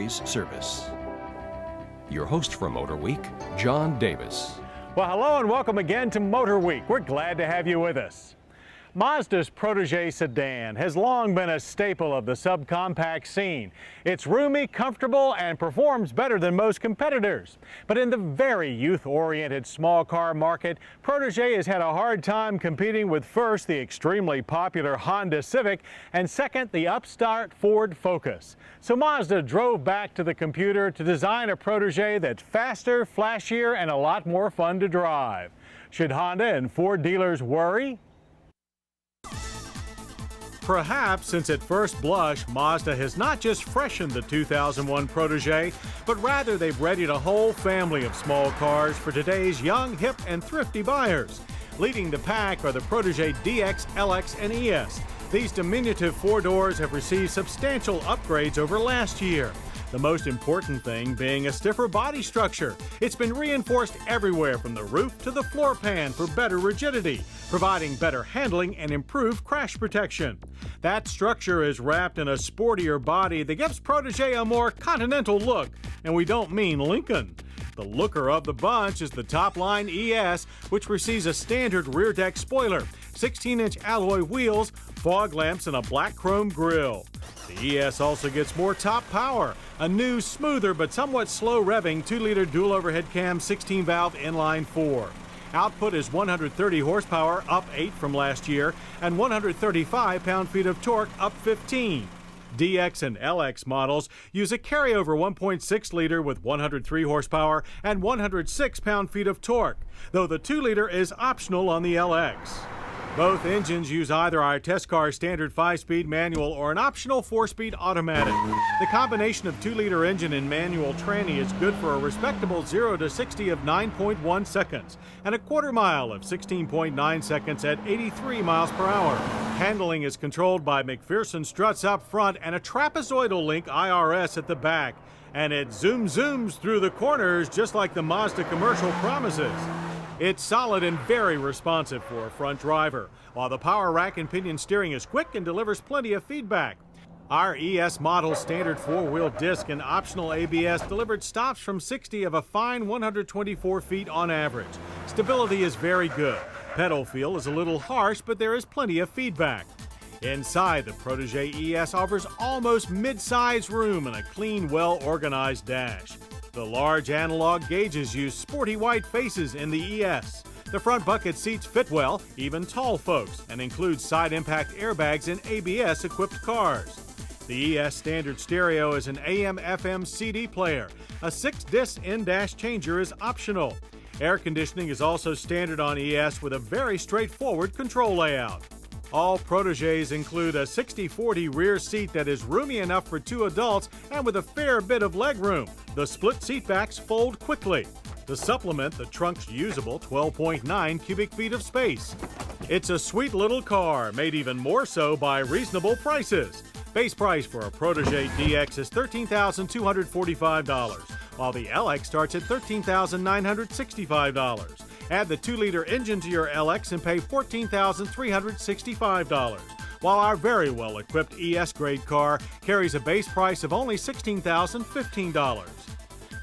service. Your host for Motorweek, John Davis. Well, hello and welcome again to Motorweek. We're glad to have you with us. Mazda's Protege sedan has long been a staple of the subcompact scene. It's roomy, comfortable, and performs better than most competitors. But in the very youth-oriented small car market, Protege has had a hard time competing with first the extremely popular Honda Civic and second the upstart Ford Focus. So Mazda drove back to the computer to design a Protege that's faster, flashier, and a lot more fun to drive. Should Honda and Ford dealers worry? Perhaps, since at first blush, Mazda has not just freshened the 2001 Protege, but rather they've readied a whole family of small cars for today's young, hip, and thrifty buyers. Leading the pack are the Protege DX, LX, and ES. These diminutive four doors have received substantial upgrades over last year. The most important thing being a stiffer body structure. It's been reinforced everywhere from the roof to the floor pan for better rigidity, providing better handling and improved crash protection. That structure is wrapped in a sportier body that gives Protege a more continental look, and we don't mean Lincoln. The looker of the bunch is the top-line ES, which receives a standard rear deck spoiler, 16-inch alloy wheels, fog lamps, and a black chrome grille. The ES also gets more top power, a new, smoother but somewhat slow revving 2-liter dual overhead cam 16-valve inline 4. Output is 130 horsepower, up 8 from last year, and 135 pound-feet of torque, up 15. DX and LX models use a carryover 1.6-liter with 103 horsepower and 106 pound-feet of torque, though the 2-liter is optional on the LX. Both engines use either our test car standard 5-speed manual or an optional 4-speed automatic. The combination of 2-liter engine and manual tranny is good for a respectable 0 to 60 of 9.1 seconds and a quarter mile of 16.9 seconds at 83 miles per hour. Handling is controlled by McPherson struts up front and a trapezoidal link IRS at the back. And it zooms through the corners just like the Mazda commercial promises. It's solid and very responsive for a front driver, while the power rack and pinion steering is quick and delivers plenty of feedback. Our ES model standard 4-wheel disc and optional ABS delivered stops from 60 of a fine 124 feet on average. Stability is very good. Pedal feel is a little harsh, but there is plenty of feedback. Inside, the Protege ES offers almost mid-size room and a clean, well-organized dash. The large analog gauges use sporty white faces in the ES. The front bucket seats fit well, even tall folks, and includes side impact airbags in ABS-equipped cars. The ES standard stereo is an AM/FM CD player. A 6-disc in-dash changer is optional. Air conditioning is also standard on ES with a very straightforward control layout. All Proteges include a 60/40 rear seat that is roomy enough for 2 adults and with a fair bit of legroom. The split seat backs fold quickly. To supplement the trunk's usable 12.9 cubic feet of space. It's a sweet little car, made even more so by reasonable prices. Base price for a Protege DX is $13,245, while the LX starts at $13,965. Add the 2-liter engine to your LX and pay $14,365, while our very well-equipped ES-grade car carries a base price of only $16,015.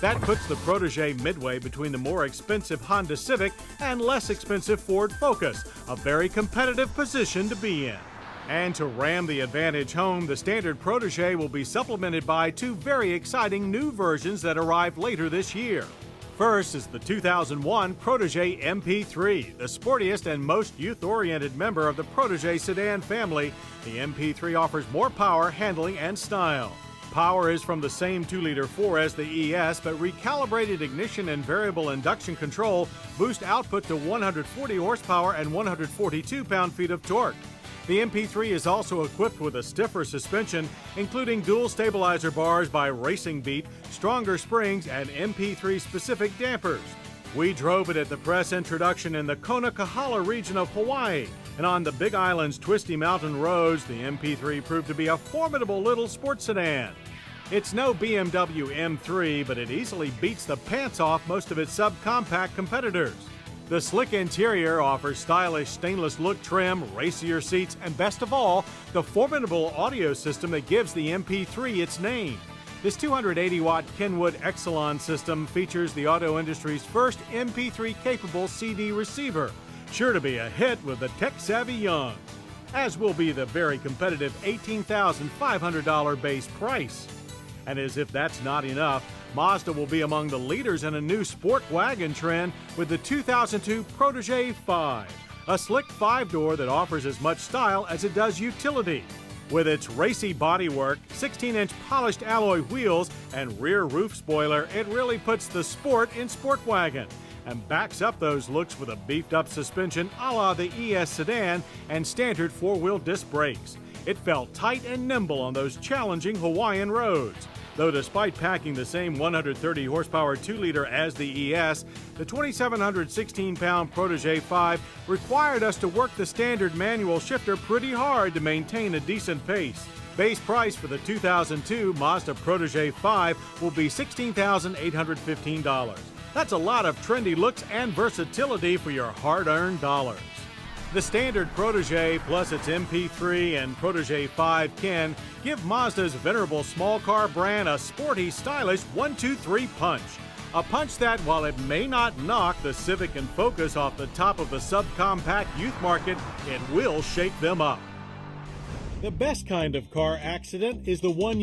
That puts the Protege midway between the more expensive Honda Civic and less expensive Ford Focus, a very competitive position to be in. And to ram the advantage home, the standard Protege will be supplemented by 2 very exciting new versions that arrive later this year. First is the 2001 Protege MP3, the sportiest and most youth-oriented member of the Protege sedan family. The MP3 offers more power, handling, and style. Power is from the same 2-liter 4 as the ES, but recalibrated ignition and variable induction control boost output to 140 horsepower and 142 pound-feet of torque. The MP3 is also equipped with a stiffer suspension, including dual stabilizer bars by Racing Beat, stronger springs, and MP3-specific dampers. We drove it at the press introduction in the Kona Kahala region of Hawaii, and on the Big Island's twisty mountain roads, the MP3 proved to be a formidable little sports sedan. It's no BMW M3, but it easily beats the pants off most of its subcompact competitors. The slick interior offers stylish stainless look trim, racier seats, and best of all, the formidable audio system that gives the MP3 its name. This 280-watt Kenwood Exelon system features the auto industry's first MP3-capable CD receiver, sure to be a hit with the tech-savvy young, as will be the very competitive $18,500 base price. And as if that's not enough, Mazda will be among the leaders in a new sport wagon trend with the 2002 Protege 5, a slick five-door that offers as much style as it does utility. With its racy bodywork, 16-inch polished alloy wheels, and rear roof spoiler, it really puts the sport in sport wagon and backs up those looks with a beefed-up suspension a la the ES sedan and standard four-wheel disc brakes. It felt tight and nimble on those challenging Hawaiian roads. Though despite packing the same 130 horsepower 2-liter as the ES, the 2,716-pound Protege 5 required us to work the standard manual shifter pretty hard to maintain a decent pace. Base price for the 2002 Mazda Protege 5 will be $16,815. That's a lot of trendy looks and versatility for your hard-earned dollars. The standard Protege plus its MP3 and Protege 5 Ken give Mazda's venerable small car brand a sporty, stylish 1-2-3 punch. A punch that, while it may not knock the Civic and Focus off the top of the subcompact youth market, it will shake them up. The best kind of car accident is the one